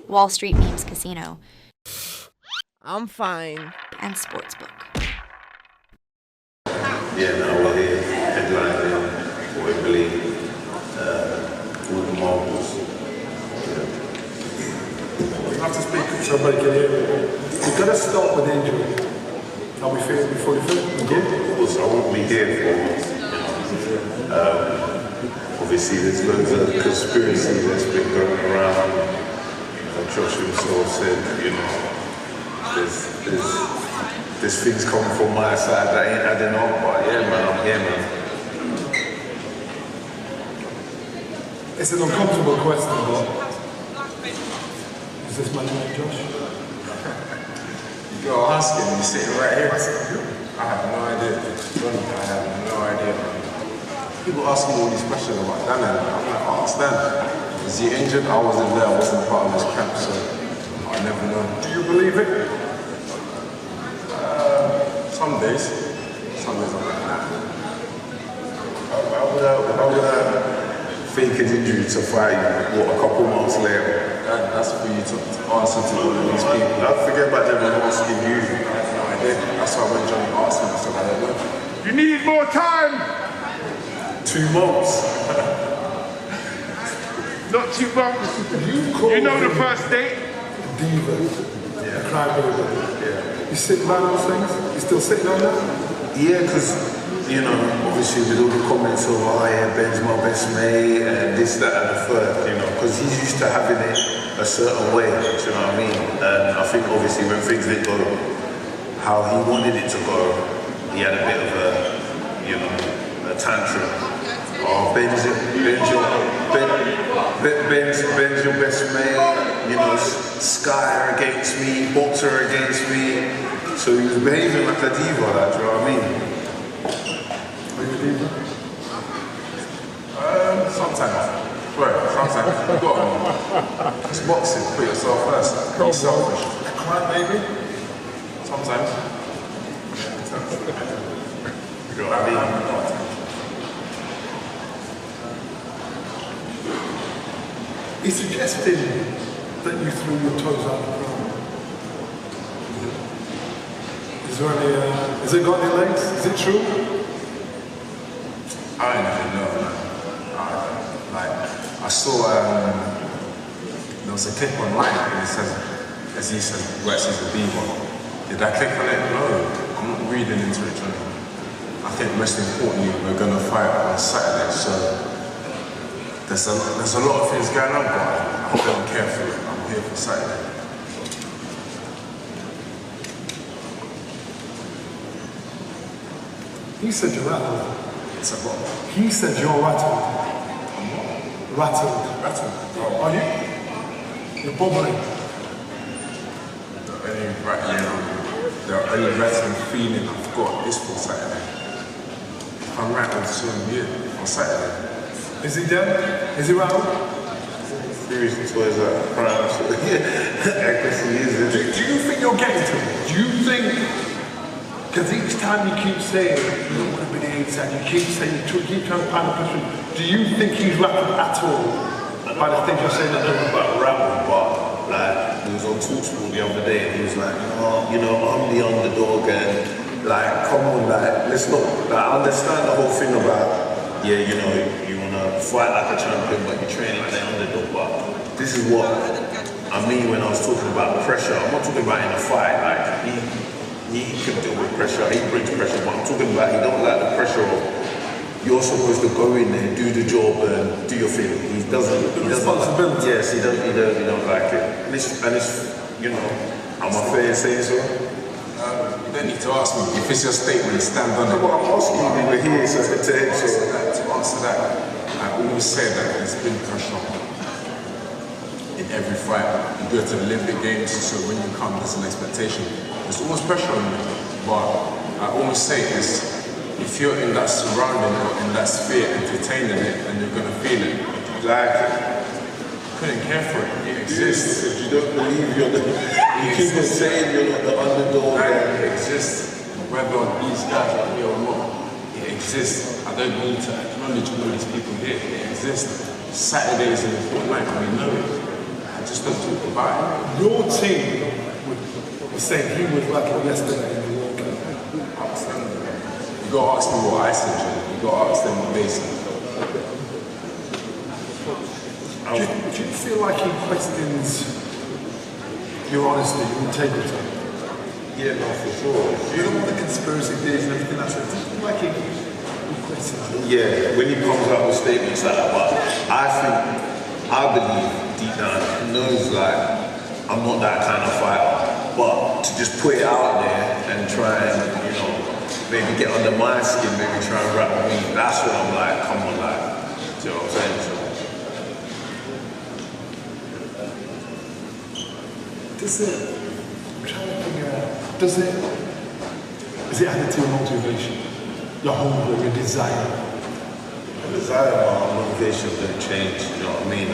Wall Street Memes Casino, I'm fine. and Sportsbook. Yeah, no, we're here headlining Wembley, all the marbles. You have to speak so everybody can hear you. You've got to start with injury. How we feel before you feel? Yeah, of course, I won't be here for obviously there's loads of conspiracy that's been going around. Josh himself said, you know, there's things coming from my side that ain't adding up, but yeah man, I'm here man. It's an uncomfortable question, but is this my name, Josh? You go ask him, he's sitting right here. I have no idea. I have no idea. People ask me all these questions about Dan, and I'm like, ask Dan. Is he injured? I wasn't there, I wasn't part of his camp, so I never know. Do you believe it? Some days I'm like, nah. How would I fake an injury to fight you, what, a couple months later? That's for you to answer to all of these people. I'll forget about them and asking you. I did. That's why when Johnny asked me, I said, I don't know. You need more time! 2 months. Not 2 months. You know the first date? Diva. Yeah. Crybaby. Yeah. You sitting on those things? You still sitting on that? Yeah, because, you know, obviously with all the comments of, oh yeah, Ben's my best mate, and this, that, and the third, you know, because he's used to having it a certain way, do you know what I mean? And I think obviously when things didn't go how he wanted it to go, he had a bit of a, you know, a tantrum. Oh, Ben's your best mate, you know, Sky against me, Boxer against me. So he was behaving like a diva, like, do you know what I mean? Are you a diva? Sometimes. Right, sometimes. You got to. It's boxing, put yourself first. Be selfish. Cry baby? Sometimes. You know what I mean? He suggested that you threw your toes out the pram. Is there any, has it got any legs? Is it true? I don't even know, man. I saw, there was a clip online and it says, Azeez says, Buatsi the diva. Did I click on it? No, I'm not reading into it, Johnny. I think most importantly, we're going to fight on Saturday, so there's a lot of things going on, but I don't care for it. I'm here for Saturday. He said you're rattled. It's a what? He said you're rattled. I'm what? Rattled. Rattled? Oh. Are you? You're bubbling. The only rattling feeling I've got is for Saturday. If I'm rattled, so be it on Saturday. Is he dead? Is he rattled? Seriously, toys are crying, so yeah, I guess he is, isn't it? Do you think you're getting to it? Do you think? Because each time you keep saying you don't want to be the A-side, you keep saying, you keep trying to find a person. Do you think he's rattled at all by the things you're saying? I don't know about rattled, but like he was on Talksport the other day and he was like, oh, you know, I'm the underdog and like, come on, like, let's not, like, I understand the whole thing about, yeah, you know, you want to fight like a champion, but you're training like an underdog, but this is what I mean when I was talking about pressure. I'm not talking about in a fight, like, he can deal with pressure, he brings pressure, but I'm talking about he don't like the pressure of you're supposed to go in there, do the job and do your thing. He doesn't Responsibility. Yes, he don't like it. And it's you know, am I fair in saying so? You don't need to ask me. If it's your statement, stand on it. Well, I'm asking you, we were here, so to answer that, I always say that there's been pressure in every fight. You go to the Olympic Games, so when you come, there's an expectation. There's always pressure on you. But I always say is, if you're in that surrounding or in that sphere, entertaining it, then you're gonna feel it. like Couldn't care for it. It exists. if you don't believe you're the you keep on saying you're not the underdog. It exists. Whether these guys are here or not, it exists. I don't need to acknowledge all these people here. It exists. Saturday is an important night and we know it. just don't talk about it. Your team was saying he was rattled yesterday in the World Cup. You got to ask me what I said, Joe. You got to ask them what they said. Do you feel like he questions your honesty, your integrity? Yeah, no, for sure. You know all the conspiracy theories and everything else. Do you feel like he questions it? Yeah, when he comes out with statements like that, but I believe deep down he knows like I'm not that kind of fighter. But to just put it out there and try and, you know, maybe get under my skin, maybe try and rap with me, that's when I'm like, come on, like, do you know what I'm saying? So, I'm trying to figure out, is it added to your motivation? Your hunger, your desire? the desire, my motivation didn't change, you know what I mean?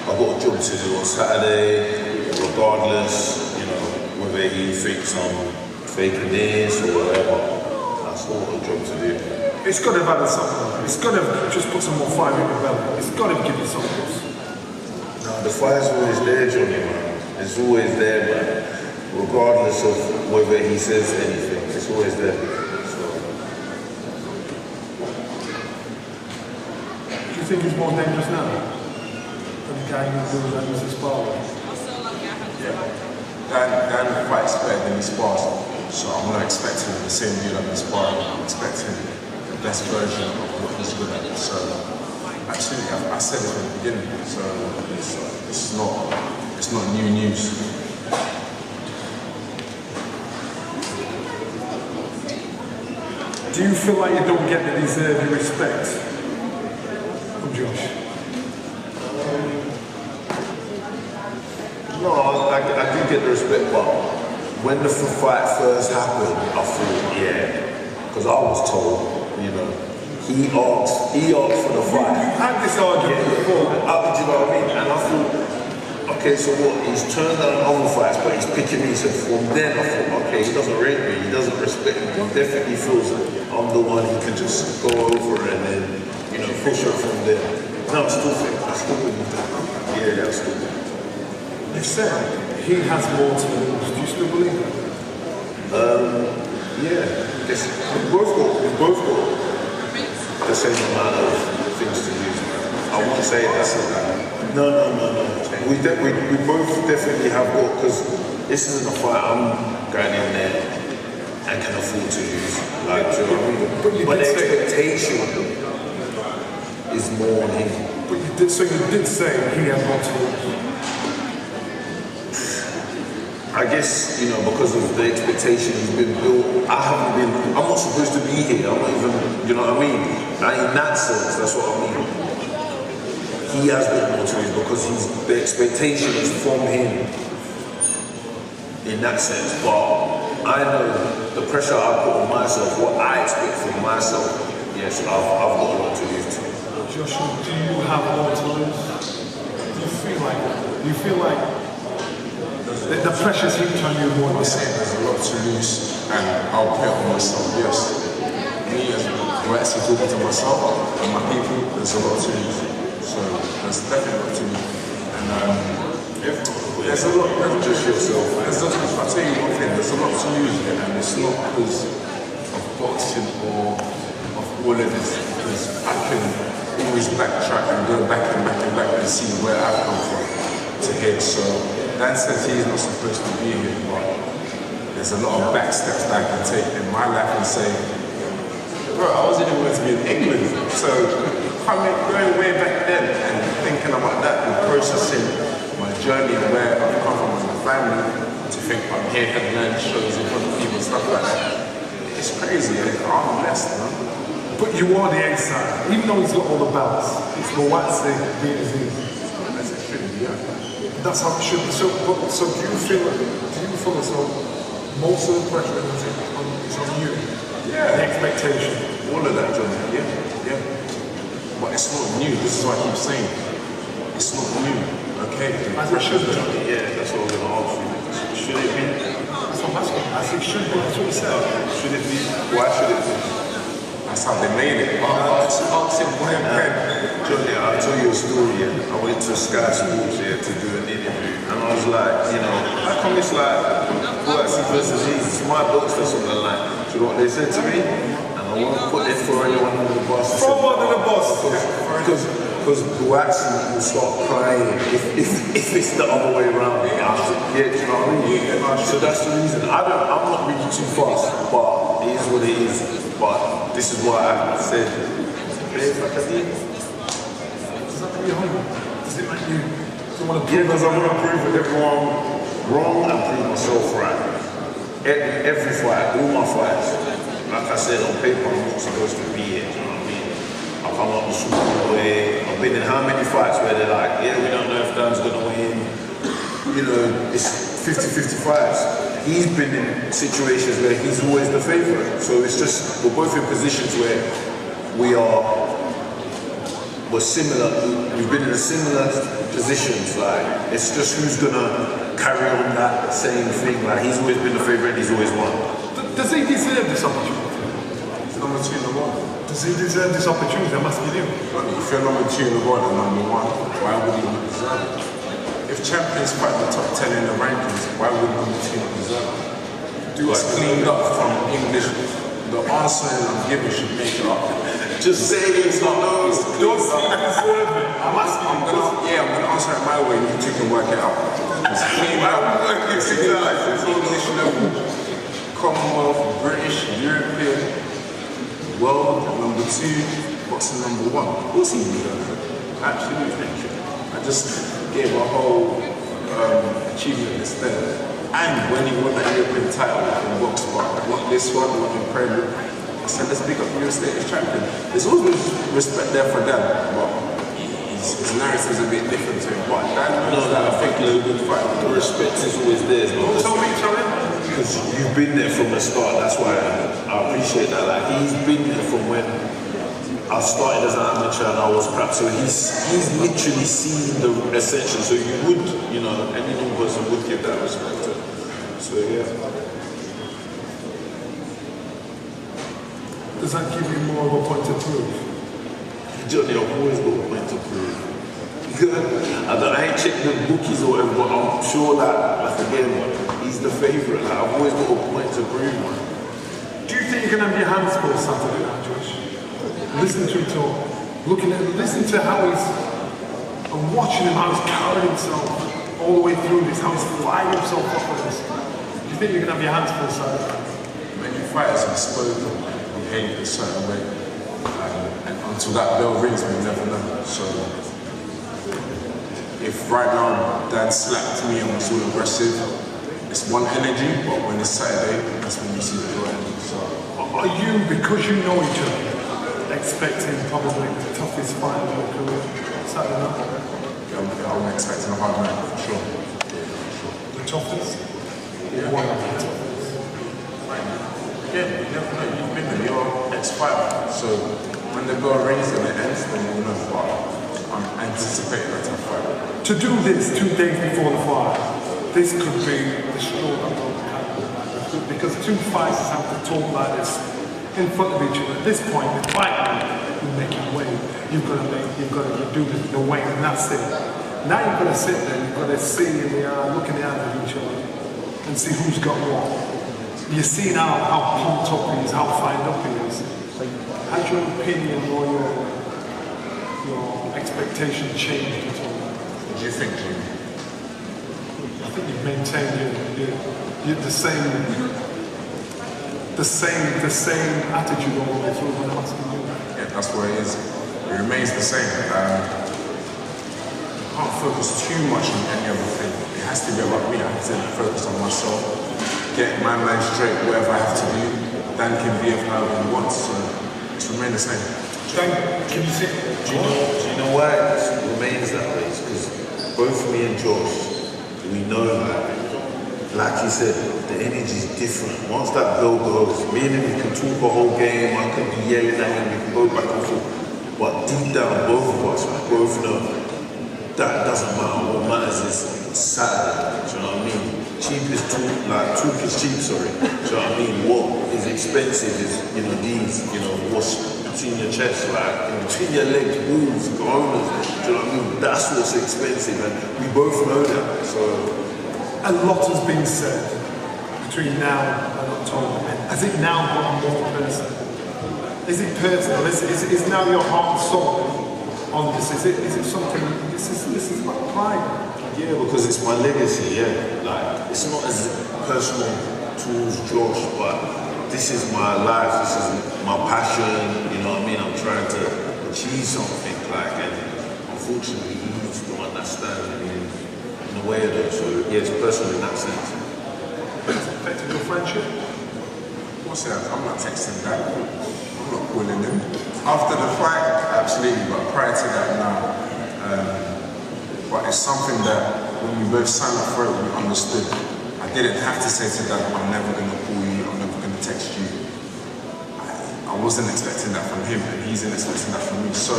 I've got a job to do on Saturday, regardless, you know, whether he thinks I'm faking this or whatever, I've still got a job to do. It's got to have added something. It's got to just put some more fire in your belly. It's got to give you something. The fire's always there, Johnny, man. It's always there, man. Regardless of whether he says anything, it's always there. So. Do you think he's more dangerous now than the guy who was his father? Yeah. Dan fights better than he spars, so I'm not expecting the same dude I'm sparring. I'm expecting the best version of what he's good at. So actually, I said it from the beginning. So it's not new news. Do you feel like you don't get the deserved respect from Josh? No, I do get the respect, but when the fight first happened, I thought, yeah, because I was told, you know, he asked for the fight. You had this argument before. Do you know what I mean? And I thought, okay, so what? He's turned down other fights, but he's picking me. So from then, I thought, okay, he doesn't rate me, he doesn't respect me. He definitely feels that I'm the one he can just go over and then, you know, push it from there. No, I still believe that. Yeah, I still believe that. You said he has more to lose. Do you still believe that? Yeah, we both got the same amount of things to lose. I won't say that's it. No. We both definitely have got, because this isn't a fight I'm going in there and can afford to lose. Like, do you know what I mean? But the expectation is more on him. But you did say he had more to lose. I guess, you know, because of the expectation he's been built, I'm not supposed to be here. I'm not even, you know what I mean? In that sense, that's what I mean. He has got more to lose because the expectation is from him in that sense. But I know the pressure I put on myself, what I expect from myself, yes, I've got a lot to lose too. Joshua, do you have more to lose? Do you feel like that? Do you feel like the pressure's heaped on you more? I'm saying there's a lot to lose and I'll put it on myself, yes. Me as Buatsi talking to myself and my people, there's a lot to lose. So there's definitely a lot to lose. And there's a lot, not just yourself. I'll tell you one thing, there's a lot to lose and it's not because of boxing or of all of this, because I can always backtrack and go back and see where I've come from to here. So Dan says he's not supposed to be here, but there's a lot of back steps that I can take in my life and say, bro, I wasn't even going to be in England. So going way back then and thinking about that and processing my journey and where I've come from as a family, to think I'm here and learn shows in front of people and stuff like that. It's crazy, I'm blessed, man. But you are the outside, even though he's got all the belts. It's Buatsi being Azeez. As it should be, yeah. That's how it should be. So do you feel as though most of the pressure is on you? Yeah. The expectation. All of that, John. Yeah. But it's not new. This is what I keep saying. It's not new. Okay. As it should be. Yeah, that's what I'm going to ask you. Should it be? That's what I'm asking. As it should be. That's what he said. Should it be? Why should it be? That's how they made it. Ask him, Johnny, I'll tell you a story. Yeah. I went to Sky Sports here to do an interview, and I was like, you know, how come it's like Buatsi versus Azeez? It's my books that's on the line. Do you know what they said to me? And I won't put it for anyone under the bus. Throw one under the bus. Because Buatsi will start crying if it's the other way around. Yeah, do you know what I mean? So that's the reason. I'm not really too fast, but it is what it is. But this is why I said, Does that make you hungry? Does it make you want to yeah, because I want to prove everyone wrong and prove myself right. Every fight, all my fights, like I said, on paper, I'm not supposed to be here, do you know what I mean? I come up the super way. I've been in how many fights where they're like, yeah, we don't know if Dan's going to win. You know, it's 50-50 fights. He's been in situations where he's always the favourite. So it's just, we're both in positions where we're similar. We've been in a similar positions. Like, it's just who's gonna carry on that same thing. Like, he's always been the favourite, he's always won. Does he deserve this opportunity? It's number 2 in the world. Does he deserve this opportunity? I'm asking you. If you're number 2 in the world and number 1, why would he not deserve it? If champions fight the top 10 in the rankings, why would number 2 not deserve it? It's cleaned up from English. The answer I'm giving should make it up. Just say it's not those. Don't say I deserve it. I'm asking I'm gonna answer it my way. You two can work it out. It's cleaned up. It's English level, Commonwealth, British, European, world number 2, boxing number 1. Of course he deserves it. Absolutely. I just gave a whole achievement list there. And when he won that European title in box, not this one, not in Premier. I said, let's pick up the US States champion. There's always respect there for Dan, but his narrative's a bit different to him. But Dan knows that I think he's a good fighter. The respect is always there. Tell me, Charlie. Because you've been there from the start, that's why I appreciate that. Like, he's been there from when I started as an amateur and I was crap. So he's literally seen the ascension. So you would, you know, any new person would give that respect to him. So yeah. Does that give you more of a point to prove? Johnny, I've always got a point to prove. I ain't checked the bookies or whatever, but I'm sure that, like again, he's the favourite. Like, I've always got a point to prove, man. Do you think you can have your hands full Saturday night, Josh? Listen to him talk. Listen to how he's, and watching him, how he's carrying himself all the way through this, how he's flying himself up with this. Do you think you can have your hands full Saturday night? Many fighters have spoken. Behave a certain way, and until that bell rings, we never know. So, if right now Dan slapped me and was all aggressive, it's one energy, but when it's Saturday, that's when you see the real energy. So, are you, because you know each other, expecting probably the toughest fight of your career Saturday night? yeah, I'm expecting a hard night for sure. The toughest? Yeah. One of the toughest. Yeah, you never know. You've been there. You're ex-fighter. So when the bell rings and it ends, then you'll know. But I'm anticipating that fight. To do this 2 days before the fight, this could be the straw that broke the camel's back. Because 2 fighters have to talk like this in front of each other. At this point, the fight, you're making weight. You've got to do the weight, and that's it. Now you've got to sit there. You've got to see in the eye, look in the eye of each other, and see who's got what. You're seeing how pumped up he is, how fired up he is. Has your opinion or your expectation changed at all? What do you think, Jimmy? I think you've maintained the same attitude all the way through when I'm asking you. Yeah, that's where it is. It remains the same. I can't focus too much on any other thing. It has to be about me. I have to focus on myself. Get my mind straight, whatever I have to do. Dan can be however he wants, so it's remain the same. Dan, can you see? Do you know why it remains that way? It's because both me and Josh, we know that, like you said, the energy is different. Once that bell goes, me and him can talk a whole game, I can be yelling at him, we can go back and forth. But deep down, both of us, we both know that doesn't matter. What matters is Saturday, do you know what I mean? Cheap is talk is cheap, sorry. Do you know what I mean? What is expensive is, these, what's between your chest, like in between your legs, balls, groaners. Do you know what I mean? That's what's expensive, and we both know that. So a lot has been said between now and October. Has it now got more personal? Is it personal? Is now your heart and soul on this? Is it something? This is about pride. yeah, because it's my legacy. Yeah, like it's not as personal towards Josh, but this is my life. This is my passion. You know what I mean? I'm trying to achieve something, like, and unfortunately, he needs to understand in a way of it. So yeah, it's personal in that sense. Affected your friendship? What's that? I'm not texting back. I'm not calling him. After the fight, absolutely, but prior to that, no. But it's something that when we both signed up for it, we understood. I didn't have to say to Dad, I'm never going to call you, I'm never going to text you. I wasn't expecting that from him, and he's not expecting that from me. So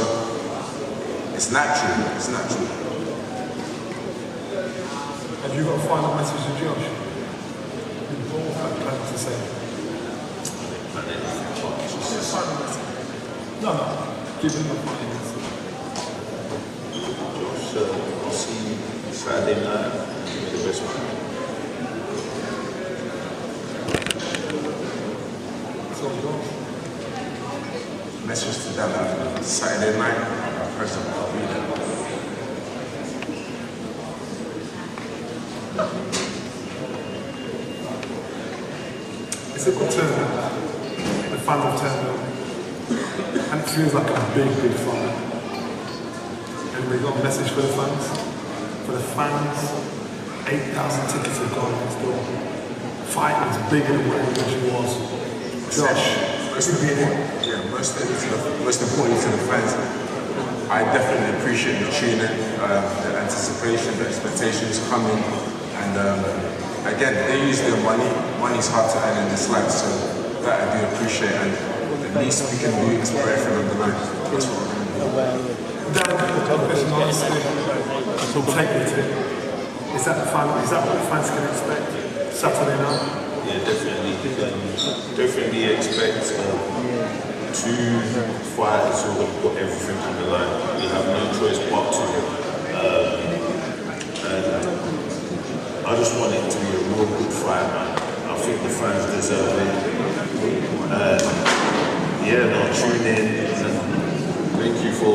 it's natural. It's natural. Have you got a final message to Josh? I'd to say. Just a final message. No. Give him a final message. Josh, I'll see you Saturday night. The best one. So Josh. Message to Dad, Saturday night, our present, I'll be there. It's a good tournament. The fans have turned up. And it feels like a big fight. And we've got a message for the fans. For the fans, 8,000 tickets have gone next door. Fight is bigger than what it originally was. Josh, it's going to be in it. Yeah, most importantly to the fans, I definitely appreciate the tuning, the anticipation, the expectations coming, and again, they use their money. Money's hard to earn in this life, so that I do appreciate, and the least we can do is put everything on the line. That's what we're going to do. Dan, question honestly, integrity. Is that the final? Is that what the fans can expect Saturday night? Yeah, definitely. Definitely expect two fighters who are going to put everything on the line. We have no choice but to. And I just want it to be a real good fight, man. I think the fans deserve it. Yeah, no, tune in. And thank you for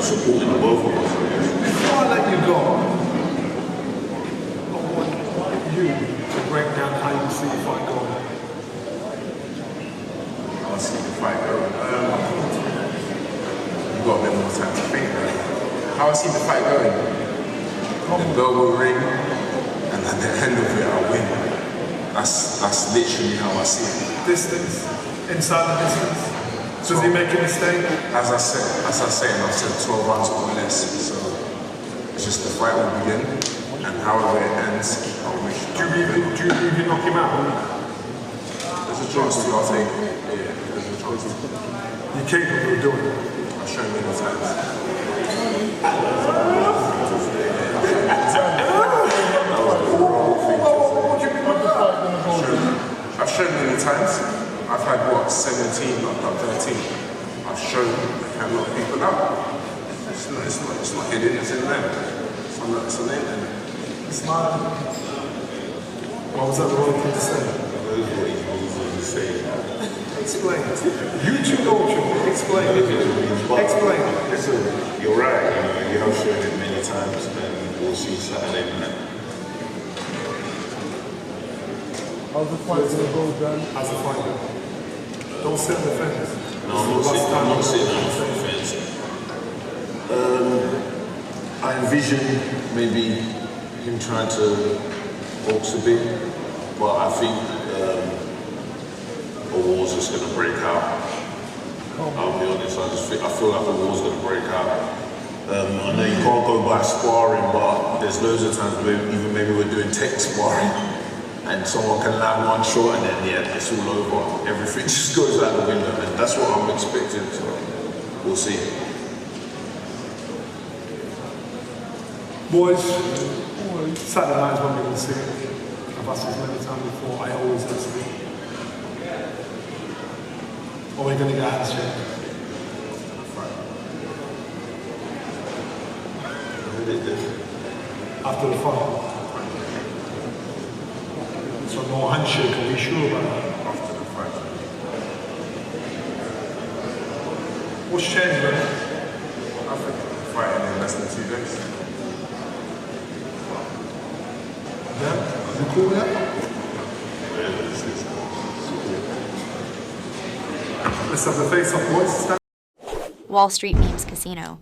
supporting both of us. Before I let you go, I want you to break down how you see the fight going. I'll see the fight go. You've got a bit more time to think, right? How I see the fight going? The bell will ring, and at the end of it, I'll win. That's literally how I see it. Distance, inside the distance. Does he make a mistake? As I said, I've said 12 rounds or less. So it's just the fight will begin, and however it ends, I wish. Do you believe you knock him out? There's a chance to, I'll take it. Yeah, there's a chance to. You're capable of doing it. I've shown many times. What do you mean by the fight going to go? I've shown many times. I've had 17, knocked out 13. I've shown I can knock people out. It's not hidden, it's in there. It's on the internet. Smile. What was that the wrong thing to say? Explain. You two know what explain. Explain. Listen, you're right. You have shown it many times, and we'll see Saturday night. How's the fight going to go, Dan? How's the fight going? Don't sit on the fence. No, I'm not sitting on the fence. I envision maybe him trying to box a bit, but I think a war's just going to break out. I'll be honest, I feel like a war's going to break out. I know you can't go by sparring, but there's loads of times where even maybe we're doing tech sparring, and someone can land one shot and then yeah, it's all over. Everything just goes out the window, and that's what I'm expecting, so we'll see. Boys, Saturday night is when we're going to see it. I've asked this many times before, I always ask it. Are we going to get a handshake? it good. After the fight. So no handshake, are we sure about that? After the fight. What's changed, man? I think fighting in less than 2 days. Yeah? You cool with that? Let's have the face-off, boys. Stand. Wall Street Memes Casino,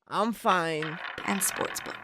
I'm fine. and Sportsbook.